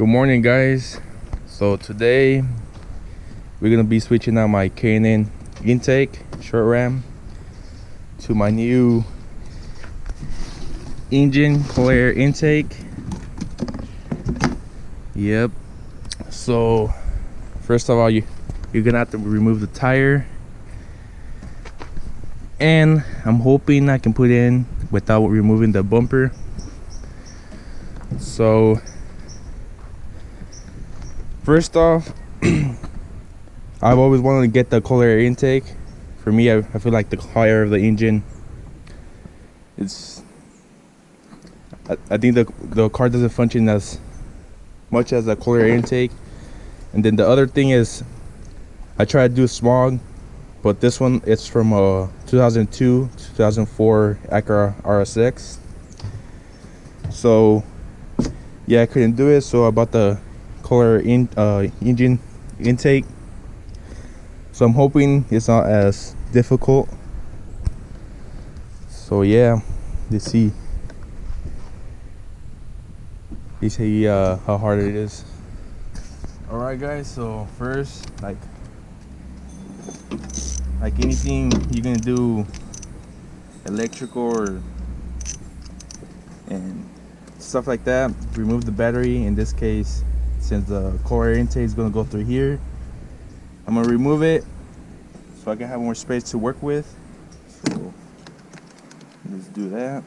Good morning, guys. So today we're gonna be switching out my K&N intake short ram to my new engine cold air intake. Yep. So first of all, you're gonna have to remove the tire, and I'm hoping I can put in without removing the bumper. So first off, I've always wanted to get the cold air intake. For me, I feel like the hot air of the engine, I think the car doesn't function as much as a cold air intake. And then the other thing is, I tried to do smog, but this one, it's from a 2002 2004 Acura RSX. So yeah, I couldn't do it, so I bought the cold air engine intake. So I'm hoping it's not as difficult. So yeah, let's see how hard it is. Alright guys, so first, like anything you're gonna do electrical and stuff like that, remove the battery. In this case, since the cold air intake is gonna go through here, I'm gonna remove it so I can have more space to work with. So let's do that.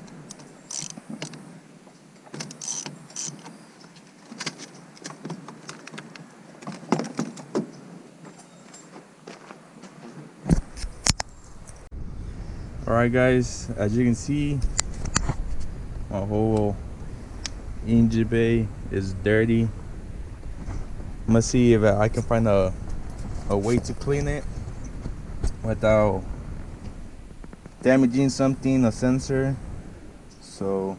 Alright guys, as you can see, my whole engine bay is dirty. I'm gonna see if I can find a way to clean it without damaging something, a sensor. So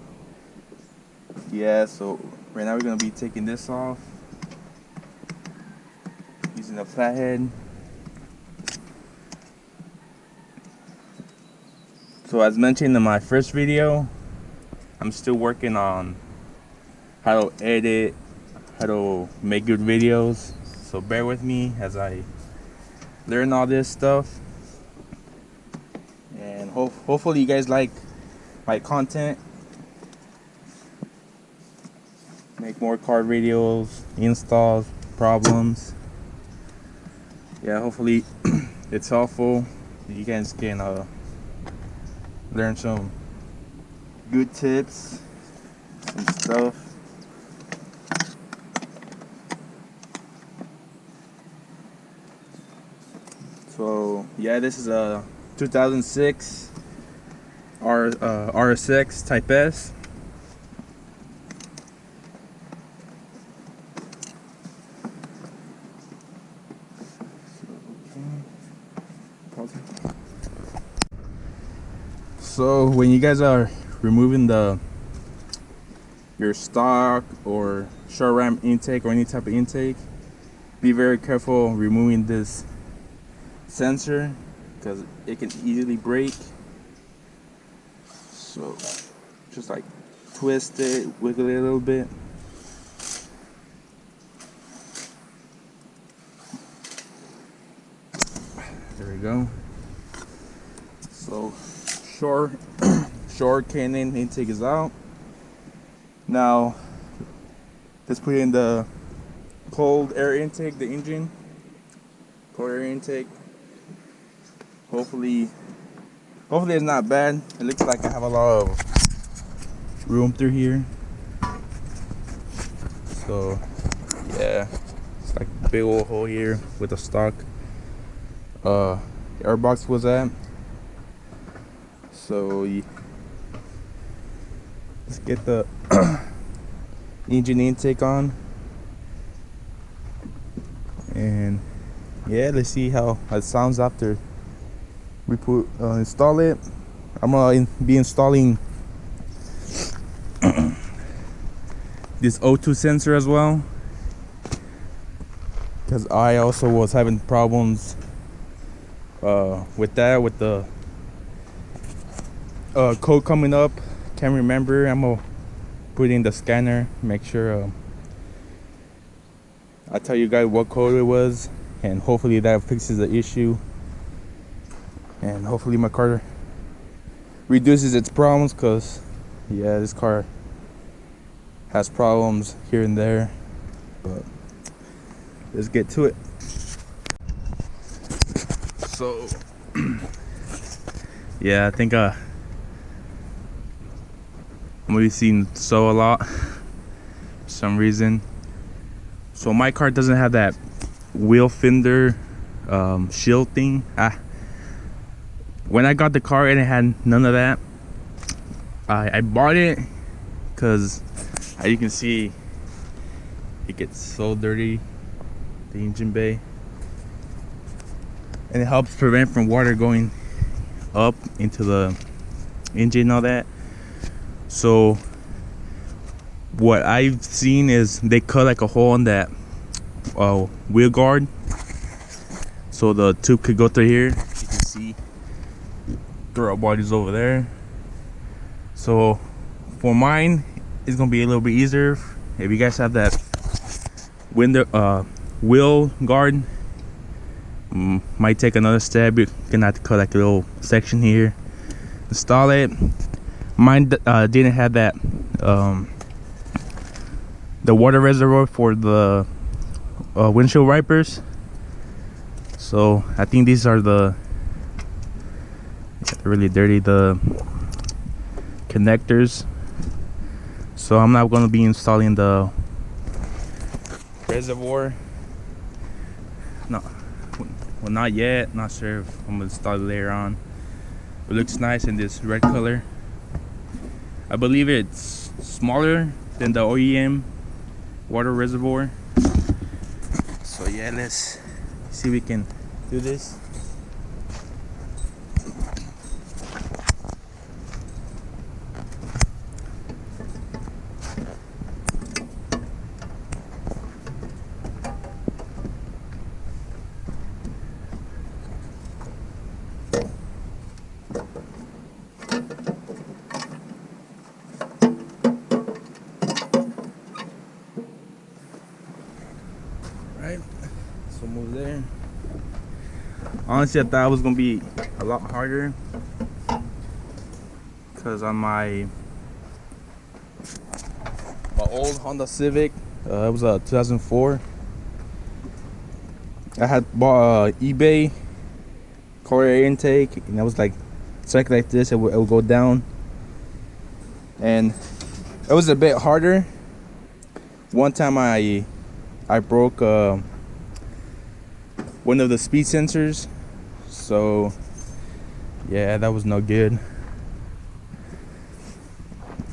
yeah, so right now we're gonna be taking this off using a flathead. So as mentioned in my first video, I'm still working on how to edit, how to make good videos. So bear with me as I learn all this stuff. And hopefully you guys like my content. Make more car videos, installs, problems. Yeah, hopefully it's helpful. You guys can learn some good tips and stuff. So yeah, this is a 2006 RSX Type-S. So when you guys are removing your stock or short ram intake or any type of intake, be very careful removing this sensor because it can easily break. So just like twist it, wiggle it a little bit. There we go. So short K&N intake is out. Now let's put in the cold air intake, the engine cold air intake. Hopefully it's not bad. It looks like I have a lot of room through here. So yeah, it's like a big old hole here with the stock air box was at. So let's get the engine intake on, and yeah, let's see how it sounds after we install it. I'm gonna be installing this O2 sensor as well, because I also was having problems with the code coming up. Can't remember. I'm gonna put in the scanner, make sure I'll tell you guys what color it was, and hopefully that fixes the issue, and hopefully my car reduces its problems, because yeah, this car has problems here and there. But let's get to it. So yeah, I think I'm gonna be seeing so a lot for some reason. So my car doesn't have that wheel fender shield thing. When I got the car and it had none of that, I bought it because as you can see, it gets so dirty, the engine bay, and it helps prevent from water going up into the engine and all that. So what I've seen is they cut like a hole in that wheel guard, so the tube could go through here. You can see throw body's over there. So for mine, it's gonna be a little bit easier. If you guys have that window wheel guard, might take another step. You're gonna have to cut like a little section here, install it. Mine didn't have that the water reservoir for the windshield wipers. So I think these are they're really dirty, the connectors. So I'm not going to be installing the reservoir. No, well, not yet. Not sure if I'm going to install it later on. It looks nice in this red color. I believe it's smaller than the OEM water reservoir. So yeah, let's see if we can do this. Right, so move there. Honestly, I thought it was gonna be a lot harder, because on my old Honda Civic, it was a 2004. I had bought eBay car air intake, and it was like check like this. It would go down, and it was a bit harder. One time I broke one of the speed sensors, so yeah, that was no good.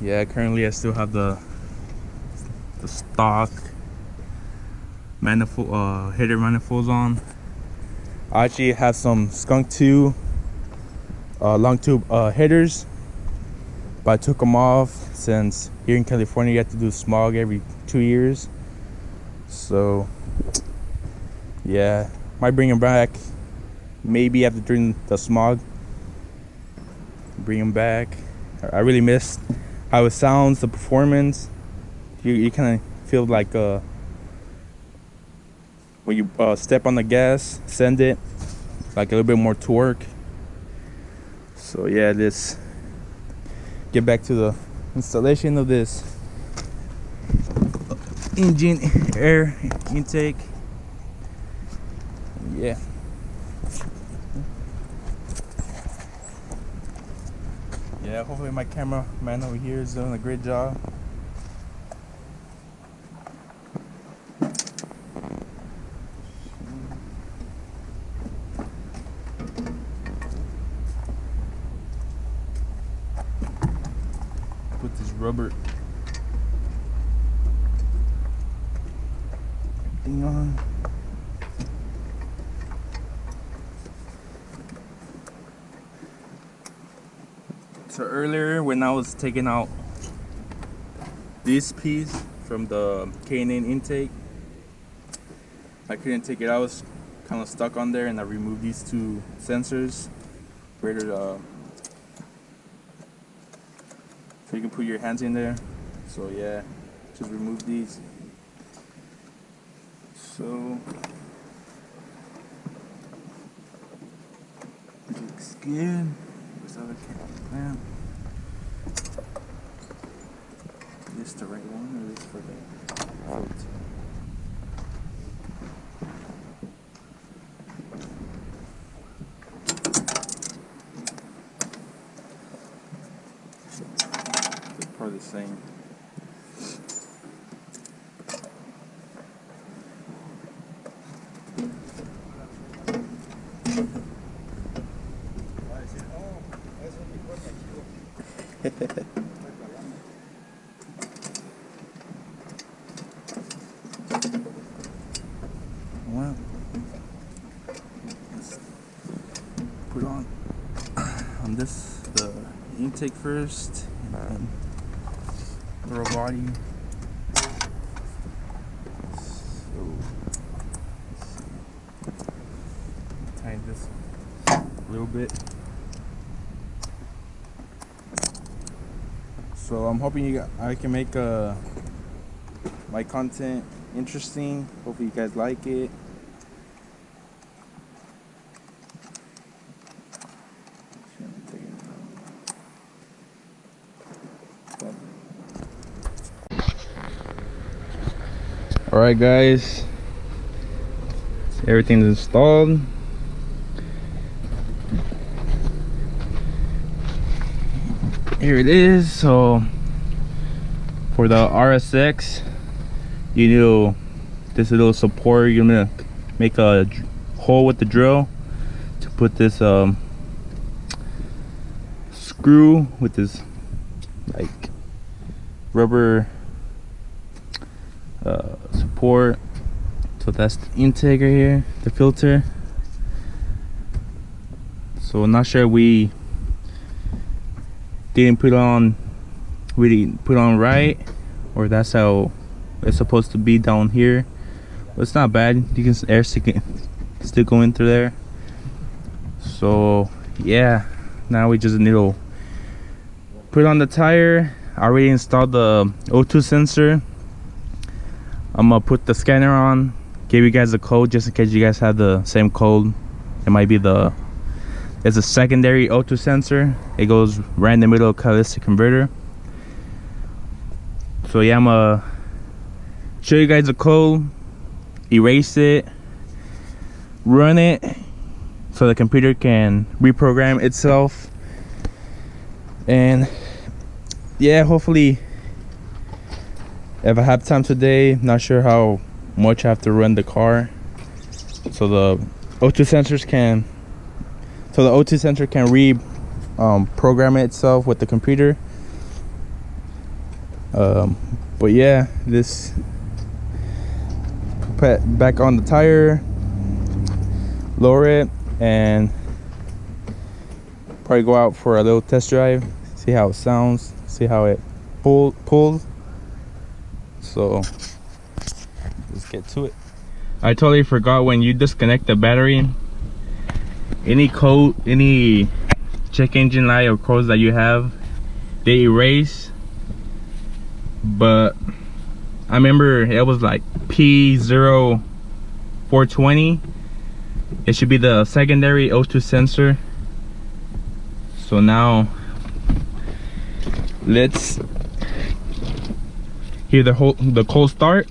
Yeah, currently I still have the stock manifold header manifolds on. I actually have some skunk 2 long tube headers, but I took them off since here in California you have to do smog every 2 years. So yeah, might bring them back maybe after during the smog. Bring them back. I really missed how it sounds, the performance. You kind of feel like when you step on the gas, send it like a little bit more torque. So yeah, let's get back to the installation of this engine air intake. Yeah, hopefully my cameraman over here is doing a great job. Put this rubber thing on. So earlier when I was taking out this piece from the K&N intake, I couldn't take it out. I was kind of stuck on there, and I removed these 2 sensors so you can put your hands in there. So yeah, just remove these. So looks good. Where's the other clamp? Is this the right one or is this for the filter? They're probably the same. Well, let's put on this the intake first, and then throttle body. So let's see. Tighten this a little bit. So I'm hoping I can make my content interesting. Hopefully you guys like it. Alright guys, everything's installed. Here it is. So for the RSX, you need this little support. You're gonna make a hole with the drill to put this screw with this like rubber support. So that's the intake right here, the filter. So I'm not sure we didn't put on right, or that's how it's supposed to be down here. But it's not bad. You can air still go in through there. So yeah, now we just need to put on the tire. I already installed the O2 sensor. I'm gonna put the scanner on, give you guys a code just in case you guys have the same code. It might be it's a secondary O2 sensor. It goes right in the middle of catalytic converter. So yeah, I'm gonna show you guys the code, erase it, run it so the computer can reprogram itself. And yeah, hopefully if I have time today, not sure how much I have to run the car, so the O2 sensor can program itself with the computer. But yeah, this put back on the tire, lower it, and probably go out for a little test drive, see how it sounds, see how it pulls. So let's get to it. I totally forgot, when you disconnect the battery, any check engine light or codes that you have, they erase. But I remember it was like P0420. It should be the secondary O2 sensor. So now let's hear the cold start.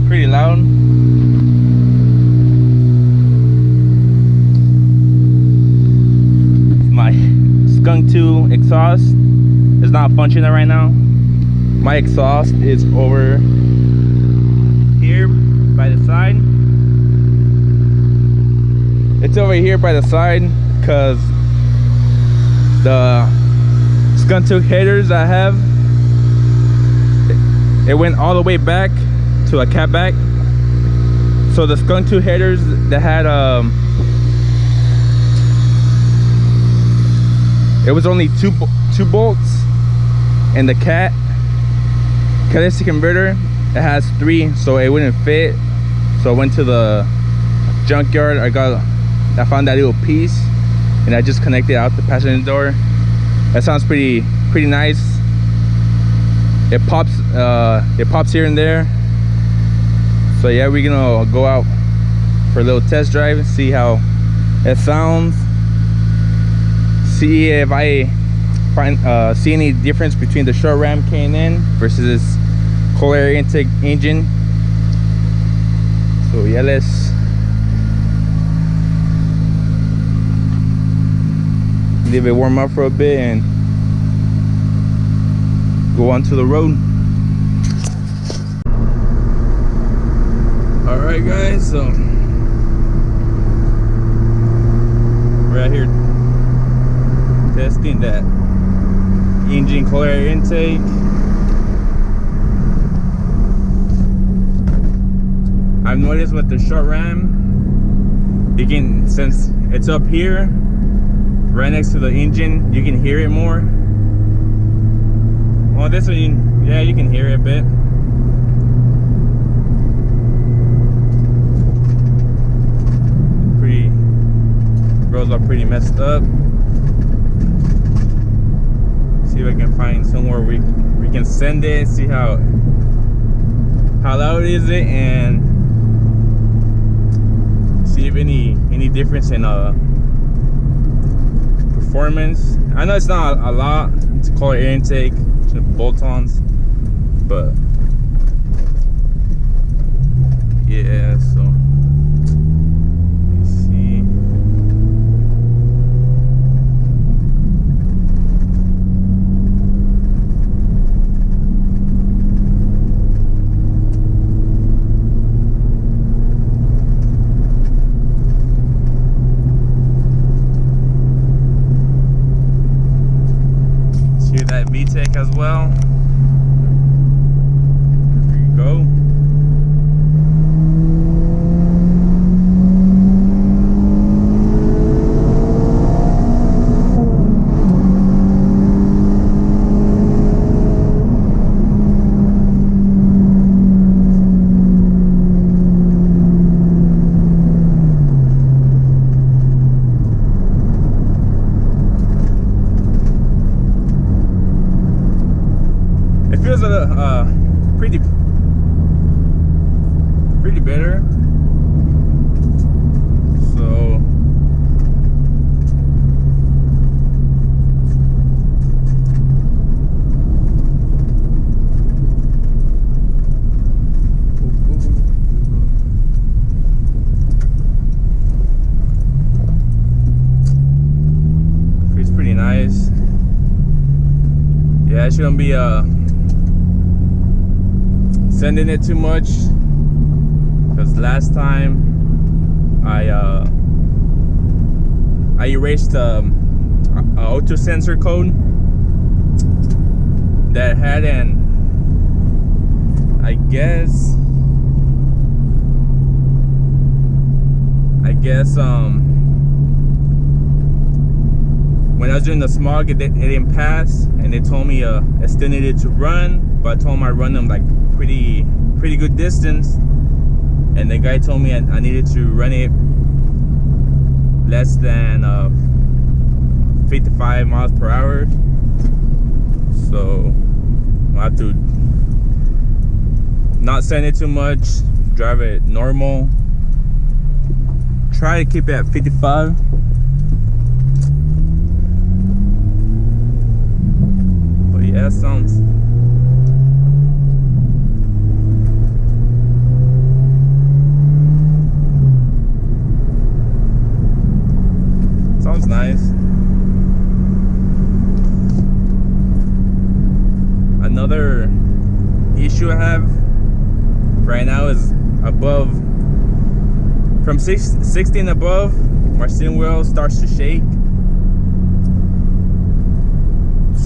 Pretty loud. My Skunk 2 exhaust is not functioning right now. My exhaust is over here by the side. It's over here by the side because the Skunk 2 headers I have, it went all the way back to a catback. So the Skunk 2 headers that had it was only two bolts, and the catalytic converter, it has 3, so it wouldn't fit. So I went to the junkyard. I found that little piece, and I just connected out the passenger door. That sounds pretty nice. it pops here and there. So yeah, we're gonna go out for a little test drive and see how it sounds, see if I find see any difference between the short ram K&N versus this cold air intake engine. So yeah, let's leave it warm up for a bit and go onto the road. All right guys, so we're out here testing that engine cold air intake. I've noticed with the short ram, you can, since it's up here right next to the engine, you can hear it more. Well, this one, yeah, you can hear it a bit. Grills are pretty messed up. See if I can find somewhere we can send it, see how loud is it, and see if any difference in performance. I know it's not a lot, it's a cold air intake, bolt-ons, but yeah, so let's see. That VTEC as well. There you go. Feels pretty better. So it's pretty nice. Yeah, it shouldn't be sending it too much, because last time I erased a auto sensor code that had an, I guess when I was doing the smog, it didn't pass, and they told me it still needed to run, but I told them I run them like pretty good distance, and the guy told me I needed to run it less than 55 miles per hour. So I have to not send it too much, drive it normal, try to keep it at 55. But yeah, sounds nice. Another issue I have right now is above, from 60 and above, my steering wheel starts to shake.